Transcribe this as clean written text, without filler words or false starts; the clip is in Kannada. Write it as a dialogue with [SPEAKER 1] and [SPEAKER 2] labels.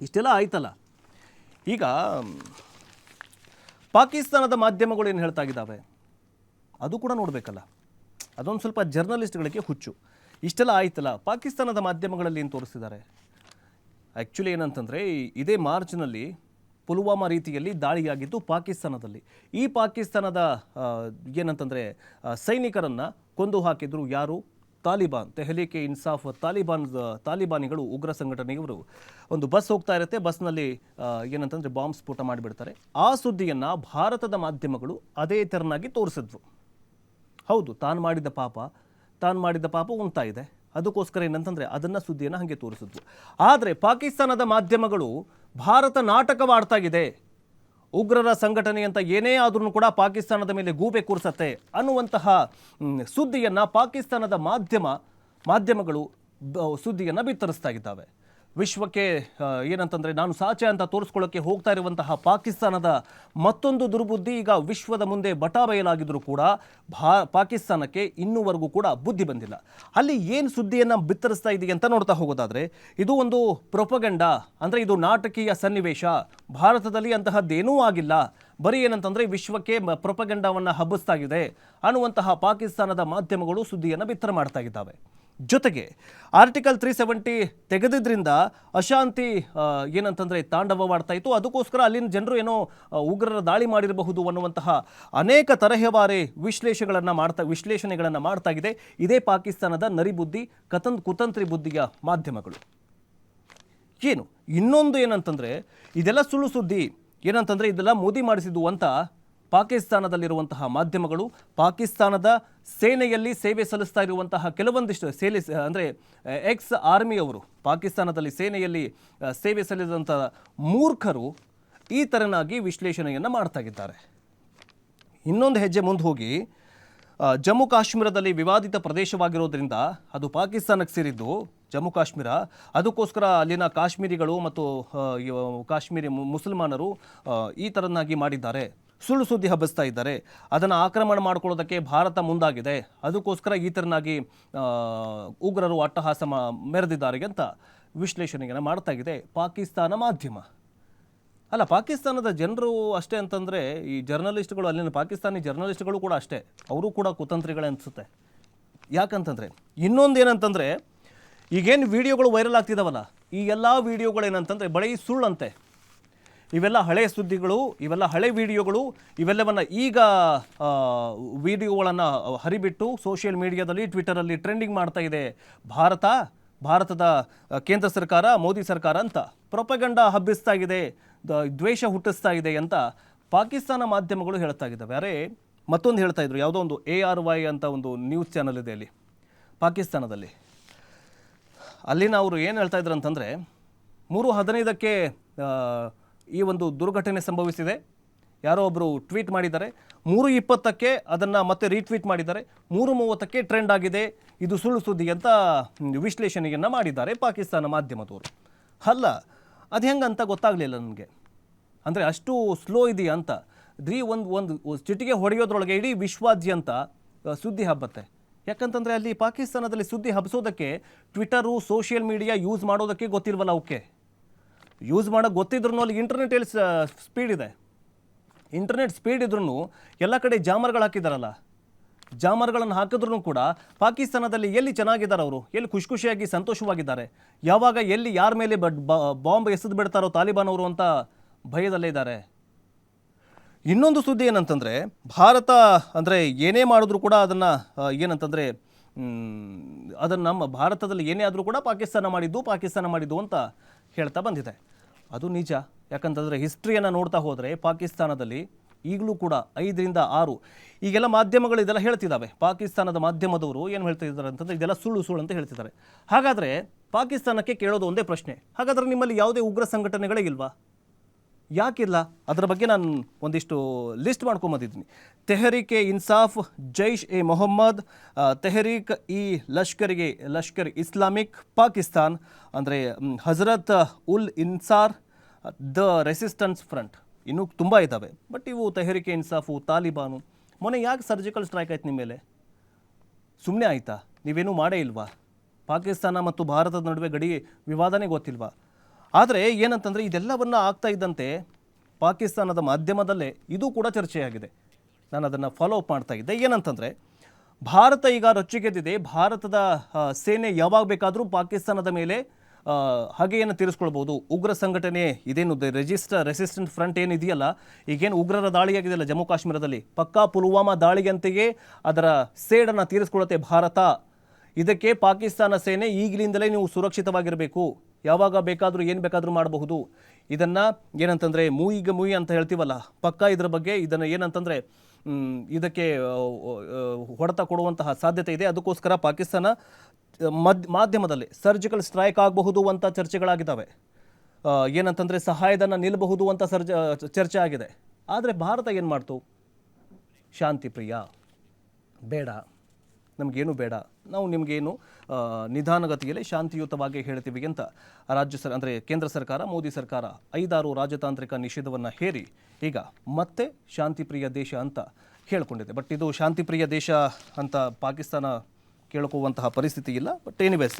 [SPEAKER 1] ಇಷ್ಟೆಲ್ಲ ಆಯ್ತಲ್ಲ. ಈಗ ಪಾಕಿಸ್ತಾನದ ಮಾಧ್ಯಮಗಳು ಏನು ಹೇಳ್ತಾ ಇದ್ದಾವೆ ಅದು ಕೂಡ ನೋಡಬೇಕಲ್ಲ. ಅದೊಂದು ಸ್ವಲ್ಪ ಜರ್ನಲಿಸ್ಟ್ಗಳಿಗೆ ಹುಚ್ಚು. ಇಷ್ಟೆಲ್ಲ ಆಯ್ತಲ್ಲ, ಪಾಕಿಸ್ತಾನದ ಮಾಧ್ಯಮಗಳಲ್ಲಿ ಏನು ತೋರಿಸ್ತಿದ್ದಾರೆ? ಆ್ಯಕ್ಚುಲಿ ಏನಂತಂದರೆ, ಇದೇ ಮಾರ್ಚ್ನಲ್ಲಿ ಪುಲ್ವಾಮಾ ರೀತಿಯಲ್ಲಿ ದಾಳಿಯಾಗಿದ್ದು ಪಾಕಿಸ್ತಾನದಲ್ಲಿ. ಈ ಪಾಕಿಸ್ತಾನದ ಏನಂತಂದರೆ ಸೈನಿಕರನ್ನು ಕೊಂದು ಹಾಕಿದ್ರು ಯಾರು? ತಾಲಿಬಾನ್, ತೆಹರೀಕೆ ಇನ್ಸಾಫ್ ತಾಲಿಬಾನಿಗಳು, ಉಗ್ರ ಸಂಘಟನೆಯವರು. ಒಂದು ಬಸ್ ಹೋಗ್ತಾ ಇರುತ್ತೆ, ಬಸ್ನಲ್ಲಿ ಏನಂತಂದರೆ ಬಾಂಬ್ ಸ್ಫೋಟ ಮಾಡಿಬಿಡ್ತಾರೆ. ಆ ಸುದ್ದಿಯನ್ನು ಭಾರತದ ಮಾಧ್ಯಮಗಳು ಅದೇ ತೆರನಾಗಿ ತೋರಿಸಿದ್ವು. ಹೌದು, ತಾನು ಮಾಡಿದ ಪಾಪ ಉಣ್ತಾ ಇದೆ, ಅದಕ್ಕೋಸ್ಕರ ಏನಂತಂದರೆ ಅದನ್ನು ಸುದ್ದಿಯನ್ನು ಹಾಗೆ ತೋರಿಸಿದ್ವು. ಆದರೆ ಪಾಕಿಸ್ತಾನದ ಮಾಧ್ಯಮಗಳು ಭಾರತ ನಾಟಕವಾಡ್ತಾಗಿದೆ, ಉಗ್ರರ ಸಂಘಟನೆ ಅಂತ ಏನೇ ಆದ್ರೂ ಕೂಡ ಪಾಕಿಸ್ತಾನದ ಮೇಲೆ ಗೂಬೆ ಕೂರಿಸತ್ತೆ ಅನ್ನುವಂತಹ ಸುದ್ದಿಯನ್ನು ಪಾಕಿಸ್ತಾನದ ಮಾಧ್ಯಮಗಳು ಸುದ್ದಿಯನ್ನು ಬಿತ್ತರಿಸ್ತಾ ಇದ್ದಾವೆ. ವಿಶ್ವಕ್ಕೆ ಏನಂತಂದರೆ ನಾನು ಸಾಚೆ ಅಂತ ತೋರಿಸ್ಕೊಳ್ಳೋಕ್ಕೆ ಹೋಗ್ತಾ ಇರುವಂತಹ ಪಾಕಿಸ್ತಾನದ ಮತ್ತೊಂದು ದುರ್ಬುದ್ಧಿ ಈಗ ವಿಶ್ವದ ಮುಂದೆ ಬಟಾಬಯಲಾಗಿದ್ರೂ ಕೂಡ ಪಾಕಿಸ್ತಾನಕ್ಕೆ ಇನ್ನೂವರೆಗೂ ಕೂಡ ಬುದ್ಧಿ ಬಂದಿಲ್ಲ. ಅಲ್ಲಿ ಏನು ಸುದ್ದಿಯನ್ನು ಬಿತ್ತರಿಸ್ತಾ ಇದೆಯಾ ಅಂತ ನೋಡ್ತಾ ಹೋಗೋದಾದರೆ, ಇದು ಒಂದು ಪ್ರೊಪಗಂಡಾ, ಅಂದರೆ ಇದು ನಾಟಕೀಯ ಸನ್ನಿವೇಶ, ಭಾರತದಲ್ಲಿ ಅಂತಹದ್ದೇನೂ ಆಗಿಲ್ಲ, ಬರೀ ಏನಂತಂದರೆ ವಿಶ್ವಕ್ಕೆ ಪ್ರೊಪಗಂಡಾವನ್ನು ಹಬ್ಬಿಸ್ತಾ ಇದೆ ಅನ್ನುವಂತಹ ಪಾಕಿಸ್ತಾನದ ಮಾಧ್ಯಮಗಳು ಸುದ್ದಿಯನ್ನು ಬಿತ್ತರ ಮಾಡ್ತಾ ಇದ್ದಾವೆ. ಜೊತೆಗೆ ಆರ್ಟಿಕಲ್ 370 ತೆಗೆದಿದ್ದರಿಂದ ಅಶಾಂತಿ ಏನಂತಂದರೆ ತಾಂಡವವಾಡ್ತಾ ಇತ್ತು. ಅದಕ್ಕೋಸ್ಕರ ಅಲ್ಲಿನ ಜನರು ಏನೋ ಉಗ್ರರ ದಾಳಿ ಮಾಡಿರಬಹುದು ಅನ್ನುವಂತಹ ಅನೇಕ ತರಹೇವಾರಿ ವಿಶ್ಲೇಷಣೆಗಳನ್ನು ಮಾಡ್ತಾ ಇದೆ ಇದೇ ಪಾಕಿಸ್ತಾನದ ನರಿಬುದ್ಧಿ ಕುತಂತ್ರಿ ಬುದ್ಧಿಯ ಮಾಧ್ಯಮಗಳು. ಏನು ಇನ್ನೊಂದು ಏನಂತಂದರೆ, ಇದೆಲ್ಲ ಸುಳ್ಳು ಸುದ್ದಿ, ಏನಂತಂದರೆ ಇದೆಲ್ಲ ಮೋದಿ ಮಾಡಿಸಿದ್ದು ಅಂತ ಪಾಕಿಸ್ತಾನದಲ್ಲಿರುವಂತಹ ಮಾಧ್ಯಮಗಳು, ಪಾಕಿಸ್ತಾನದ ಸೇನೆಯಲ್ಲಿ ಸೇವೆ ಸಲ್ಲಿಸ್ತಾ ಇರುವಂತಹ ಕೆಲವೊಂದಿಷ್ಟು ಅಂದರೆ ಎಕ್ಸ್ ಆರ್ಮಿಯವರು, ಪಾಕಿಸ್ತಾನದಲ್ಲಿ ಸೇನೆಯಲ್ಲಿ ಸೇವೆ ಸಲ್ಲಿಸಿದಂಥ ಮೂರ್ಖರು ಈ ಥರನಾಗಿ ವಿಶ್ಲೇಷಣೆಯನ್ನು ಮಾಡ್ತಾ ಇದ್ದಾರೆ. ಇನ್ನೊಂದು ಹೆಜ್ಜೆ ಮುಂದೆ ಹೋಗಿ, ಜಮ್ಮು ಕಾಶ್ಮೀರದಲ್ಲಿ ವಿವಾದಿತ ಪ್ರದೇಶವಾಗಿರೋದ್ರಿಂದ ಅದು ಪಾಕಿಸ್ತಾನಕ್ಕೆ ಸೇರಿದ್ದು ಜಮ್ಮು ಕಾಶ್ಮೀರ, ಅದಕ್ಕೋಸ್ಕರ ಅಲ್ಲಿನ ಕಾಶ್ಮೀರಿಗಳು ಮತ್ತು ಕಾಶ್ಮೀರಿ ಮುಸಲ್ಮಾನರು ಈ ಥರನಾಗಿ ಮಾಡಿದ್ದಾರೆ, ಸುಳ್ಳು ಸುದ್ದಿ ಹಬ್ಬಿಸ್ತಾ ಇದ್ದಾರೆ, ಅದನ್ನು ಆಕ್ರಮಣ ಮಾಡ್ಕೊಳ್ಳೋದಕ್ಕೆ ಭಾರತ ಮುಂದಾಗಿದೆ, ಅದಕ್ಕೋಸ್ಕರ ಈ ಥರನಾಗಿ ಉಗ್ರರು ಅಟ್ಟಹಾಸ ಮೆರೆದಿದ್ದಾರೆ ಅಂತ ವಿಶ್ಲೇಷಣೆಯನ್ನು ಮಾಡ್ತಾ ಇದೆ ಪಾಕಿಸ್ತಾನ ಮಾಧ್ಯಮ. ಅಲ್ಲ, ಪಾಕಿಸ್ತಾನದ ಜನರು ಅಷ್ಟೇ ಅಂತಂದರೆ ಈ ಜರ್ನಲಿಸ್ಟ್ಗಳು, ಅಲ್ಲಿನ ಪಾಕಿಸ್ತಾನಿ ಜರ್ನಲಿಸ್ಟ್ಗಳು ಕೂಡ ಅಷ್ಟೇ, ಅವರು ಕೂಡ ಕುತಂತ್ರಿಗಳೇ ಅನಿಸುತ್ತೆ. ಯಾಕಂತಂದರೆ ಇನ್ನೊಂದೇನಂತಂದರೆ, ಈಗೇನು ವಿಡಿಯೋಗಳು ವೈರಲ್ ಆಗ್ತಿದ್ದಾವಲ್ಲ, ಈ ಎಲ್ಲ ವಿಡಿಯೋಗಳೇನಂತಂದರೆ ಬರೀ ಸುಳ್ಳಂತೆ. ಇವೆಲ್ಲ ಹಳೆ ಸುದ್ದಿಗಳು, ಇವೆಲ್ಲ ಹಳೆ ವಿಡಿಯೋಗಳು, ಇವೆಲ್ಲವನ್ನು ಈಗ ವಿಡಿಯೋಗಳನ್ನು ಹರಿಬಿಟ್ಟು ಸೋಷಿಯಲ್ ಮೀಡಿಯಾದಲ್ಲಿ, ಟ್ವಿಟರಲ್ಲಿ ಟ್ರೆಂಡಿಂಗ್ ಮಾಡ್ತಾ ಇದೆ ಭಾರತದ ಕೇಂದ್ರ ಸರ್ಕಾರ, ಮೋದಿ ಸರ್ಕಾರ ಅಂತ ಪ್ರೊಪಗಂಡಾ ಹಬ್ಬಿಸ್ತಾ ಇದೆ, ದ್ವೇಷ ಹುಟ್ಟಿಸ್ತಾ ಇದೆ ಅಂತ ಪಾಕಿಸ್ತಾನ ಮಾಧ್ಯಮಗಳು ಹೇಳ್ತಾ ಇದ್ದಾವೆ. ಅರೆ, ಮತ್ತೊಂದು ಹೇಳ್ತಾ ಇದ್ರು, ಯಾವುದೋ ಒಂದು ARY ಅಂತ ಒಂದು ನ್ಯೂಸ್ ಚಾನಲ್ ಇದೆ ಅಲ್ಲಿ ಪಾಕಿಸ್ತಾನದಲ್ಲಿ. ಅಲ್ಲಿನ ಅವರು ಏನು ಹೇಳ್ತಾ ಇದ್ರು ಅಂತಂದರೆ, 3:15ಕ್ಕೆ ಈ ಒಂದು ದುರ್ಘಟನೆ ಸಂಭವಿಸಿದೆ, ಯಾರೋ ಒಬ್ಬರು ಟ್ವೀಟ್ ಮಾಡಿದ್ದಾರೆ, 3:20ಕ್ಕೆ ಅದನ್ನು ಮತ್ತೆ ರೀಟ್ವೀಟ್ ಮಾಡಿದ್ದಾರೆ, 3:30ಕ್ಕೆ ಟ್ರೆಂಡ್ ಆಗಿದೆ, ಇದು ಸುಳ್ಳು ಸುದ್ದಿ ಅಂತ ವಿಶ್ಲೇಷಣೆಯನ್ನು ಮಾಡಿದ್ದಾರೆ ಪಾಕಿಸ್ತಾನ ಮಾಧ್ಯಮದವರು. ಅಲ್ಲ, ಅದು ಹೆಂಗಂತ ಗೊತ್ತಾಗಲಿಲ್ಲ ನನಗೆ. ಅಂದರೆ ಅಷ್ಟು ಸ್ಲೋ ಇದೆಯಾ ಅಂತ. ಒಂದು ಚಿಟಿಕೆ ಹೊಡೆಯೋದ್ರೊಳಗೆ ಇಡೀ ವಿಶ್ವಾದ್ಯಂತ ಸುದ್ದಿ ಹಬ್ಬತ್ತೆ. ಯಾಕಂತಂದರೆ ಅಲ್ಲಿ ಪಾಕಿಸ್ತಾನದಲ್ಲಿ ಸುದ್ದಿ ಹಬ್ಬಿಸೋದಕ್ಕೆ ಟ್ವಿಟರು, ಸೋಷಿಯಲ್ ಮೀಡಿಯಾ ಯೂಸ್ ಮಾಡೋದಕ್ಕೆ ಗೊತ್ತಿಲ್ವಲ್ಲ, ಅವಕ್ಕೆ ಯೂಸ್ ಮಾಡೋಕ್ಕೆ ಗೊತ್ತಿದ್ರು ಅಲ್ಲಿ ಇಂಟರ್ನೆಟ್ ಎಲ್ಲಿ ಸ್ಪೀಡ್ ಇದೆ, ಇಂಟರ್ನೆಟ್ ಸ್ಪೀಡ್ ಇದ್ರೂ ಎಲ್ಲ ಕಡೆ ಜಾಮರ್ಗಳು ಹಾಕಿದಾರಲ್ಲ, ಜಾಮರ್ಗಳನ್ನು ಹಾಕಿದ್ರೂ ಕೂಡ ಪಾಕಿಸ್ತಾನದಲ್ಲಿ ಎಲ್ಲಿ ಚೆನ್ನಾಗಿದ್ದಾರೆ ಅವರು, ಎಲ್ಲಿ ಖುಷಿಯಾಗಿ ಸಂತೋಷವಾಗಿದ್ದಾರೆ, ಯಾವಾಗ ಎಲ್ಲಿ ಯಾರ ಮೇಲೆ ಬಾಂಬ್ ಎಸೆದು ಬಿಡ್ತಾರೋ ತಾಲಿಬಾನ್ ಅವರು ಅಂತ ಭಯದಲ್ಲೇ ಇದ್ದಾರೆ. ಇನ್ನೊಂದು ಸುದ್ದಿ ಏನಂತಂದರೆ, ಭಾರತ ಅಂದರೆ ಏನೇ ಮಾಡಿದ್ರು ಕೂಡ ಅದನ್ನು ಏನಂತಂದರೆ ಅದನ್ನು ನಮ್ಮ ಭಾರತದಲ್ಲಿ ಏನೇ ಆದರೂ ಕೂಡ ಪಾಕಿಸ್ತಾನ ಮಾಡಿದ್ದು ಅಂತ ಹೇಳ್ತಾ ಬಂದಿದೆ. ಅದು ನಿಜ. ಯಾಕಂತಂದರೆ ಹಿಸ್ಟ್ರಿಯನ್ನು ನೋಡ್ತಾ ಹೋದರೆ ಪಾಕಿಸ್ತಾನದಲ್ಲಿ ಈಗಲೂ ಕೂಡ 5ರಿಂದ 6 ಈಗೆಲ್ಲ ಮಾಧ್ಯಮಗಳು ಇದೆಲ್ಲ ಹೇಳ್ತಿದ್ದಾವೆ. ಪಾಕಿಸ್ತಾನದ ಮಾಧ್ಯಮದವರು ಏನು ಹೇಳ್ತಿದ್ದಾರೆ ಅಂತಂದರೆ ಇದೆಲ್ಲ ಸುಳ್ಳು ಅಂತ ಹೇಳ್ತಿದ್ದಾರೆ. ಹಾಗಾದರೆ ಪಾಕಿಸ್ತಾನಕ್ಕೆ ಕೇಳೋದು ಒಂದೇ ಪ್ರಶ್ನೆ, ಹಾಗಾದರೆ ನಿಮ್ಮಲ್ಲಿ ಯಾವುದೇ ಉಗ್ರ ಸಂಘಟನೆಗಳೇ ಇಲ್ವಾ? ಯಾಕಿಲ್ಲ? ಅದರ ಬಗ್ಗೆ ನಾನು ಒಂದಿಷ್ಟು ಲಿಸ್ಟ್ ಮಾಡ್ಕೊಂಬಂದಿದ್ದೀನಿ. ತೆಹರೀಕೆ ಇನ್ಸಾಫ್, ಜೈಷ್ ಎ ಮೊಹಮ್ಮದ್, ತೆಹರೀಕ್ ಇ ಲಷ್ಕರ್ ಇಸ್ಲಾಮಿಕ್ ಪಾಕಿಸ್ತಾನ್, ಅಂದರೆ Hazrat ul Insar, The Resistance Front, ಇನ್ನೂ ತುಂಬ ಇದ್ದಾವೆ. ಬಟ್ ಇವು ತೆಹರೀಕೆ ಇನ್ಸಾಫು, ತಾಲಿಬಾನು. ಮೊನ್ನೆ ಯಾಕೆ ಸರ್ಜಿಕಲ್ ಸ್ಟ್ರೈಕ್ ಆಯ್ತು ನಿಮ್ಮ ಮೇಲೆ? ಸುಮ್ಮನೆ ಆಯಿತಾ? ನೀವೇನೂ ಮಾಡೇ ಇಲ್ವಾ? ಪಾಕಿಸ್ತಾನ ಮತ್ತು ಭಾರತದ ನಡುವೆ ಗಡಿ ವಿವಾದನೇ ಗೊತ್ತಿಲ್ವಾ? ಆದರೆ ಏನಂತಂದರೆ ಇದೆಲ್ಲವನ್ನ ಆಗ್ತಾ ಇದ್ದಂತೆ ಪಾಕಿಸ್ತಾನದ ಮಾಧ್ಯಮದಲ್ಲೇ ಇದು ಕೂಡ ಚರ್ಚೆಯಾಗಿದೆ. ನಾನು ಅದನ್ನು ಫಾಲೋ ಅಪ್ ಮಾಡ್ತಾ ಇದ್ದೆ. ಏನಂತಂದರೆ ಭಾರತ ಈಗ ರೊಚ್ಚಿಗೆದ್ದಿದೆ. ಭಾರತದ ಸೇನೆ ಯಾವಾಗ ಬೇಕಾದರೂ ಪಾಕಿಸ್ತಾನದ ಮೇಲೆ ಹಾಗೆಯನ್ನು ತೀರಿಸ್ಕೊಳ್ಬೋದು. ಉಗ್ರ ಸಂಘಟನೆ ಇದೇನು ರೆಸಿಸ್ಟೆಂಟ್ ಫ್ರಂಟ್ ಏನಿದೆಯಲ್ಲ, ಈಗೇನು ಉಗ್ರರ ದಾಳಿಯಾಗಿದೆಯಲ್ಲ ಜಮ್ಮು ಕಾಶ್ಮೀರದಲ್ಲಿ, ಪಕ್ಕಾ ಪುಲ್ವಾಮಾ ದಾಳಿಯಂತೆಯೇ ಅದರ ಸೇಡನ್ನು ತೀರಿಸ್ಕೊಳ್ಳುತ್ತೆ ಭಾರತ. ಇದಕ್ಕೆ ಪಾಕಿಸ್ತಾನ ಸೇನೆ ಈಗಲಿಂದಲೇ ನೀವು ಸುರಕ್ಷಿತವಾಗಿರಬೇಕು, ಯಾವಾಗ ಬೇಕಾದರೂ ಏನು ಬೇಕಾದರೂ ಮಾಡಬಹುದು. ಇದನ್ನು ಏನಂತಂದರೆ ಮೂಯಿಗೆ ಮೂಯಿ ಅಂತ ಹೇಳ್ತೀವಲ್ಲ, ಪಕ್ಕಾ ಇದ್ರ ಬಗ್ಗೆ ಇದನ್ನು ಏನಂತಂದರೆ ಇದಕ್ಕೆ ಹೊಡೆತ ಕೊಡುವಂತಹ ಸಾಧ್ಯತೆ ಇದೆ. ಅದಕ್ಕೋಸ್ಕರ ಪಾಕಿಸ್ತಾನ ಮಾಧ್ಯಮದಲ್ಲಿ ಸರ್ಜಿಕಲ್ ಸ್ಟ್ರೈಕ್ ಆಗಬಹುದು ಅಂತ ಚರ್ಚೆಗಳಾಗಿದ್ದಾವೆ. ಏನಂತಂದರೆ ಸಹಾಯಧನ ನಿಲ್ಲಬಹುದು ಅಂತ ಚರ್ಚೆ ಆಗಿದೆ. ಆದರೆ ಭಾರತ ಏನು ಮಾಡ್ತು? ಶಾಂತಿ ಪ್ರಿಯ, ಬೇಡ, ನಮಗೇನು ಬೇಡ, ನಾವು ನಿಮಗೇನು ನಿಧಾನಗತಿಯಲ್ಲಿ ಶಾಂತಿಯುತವಾಗಿ ಹೇಳ್ತೀವಿ ಅಂತ ಅಂದರೆ ಕೇಂದ್ರ ಸರ್ಕಾರ, ಮೋದಿ ಸರ್ಕಾರ 5-6 ರಾಜತಾಂತ್ರಿಕ ನಿಷೇಧವನ್ನು ಹೇರಿ ಈಗ ಮತ್ತೆ ಶಾಂತಿಪ್ರಿಯ ದೇಶ ಅಂತ ಹೇಳ್ಕೊಂಡಿದೆ. ಬಟ್ ಇದು ಶಾಂತಿಪ್ರಿಯ ದೇಶ ಅಂತ ಪಾಕಿಸ್ತಾನ ಕೇಳ್ಕೋವಂತಹ ಪರಿಸ್ಥಿತಿ ಇಲ್ಲ. But anyways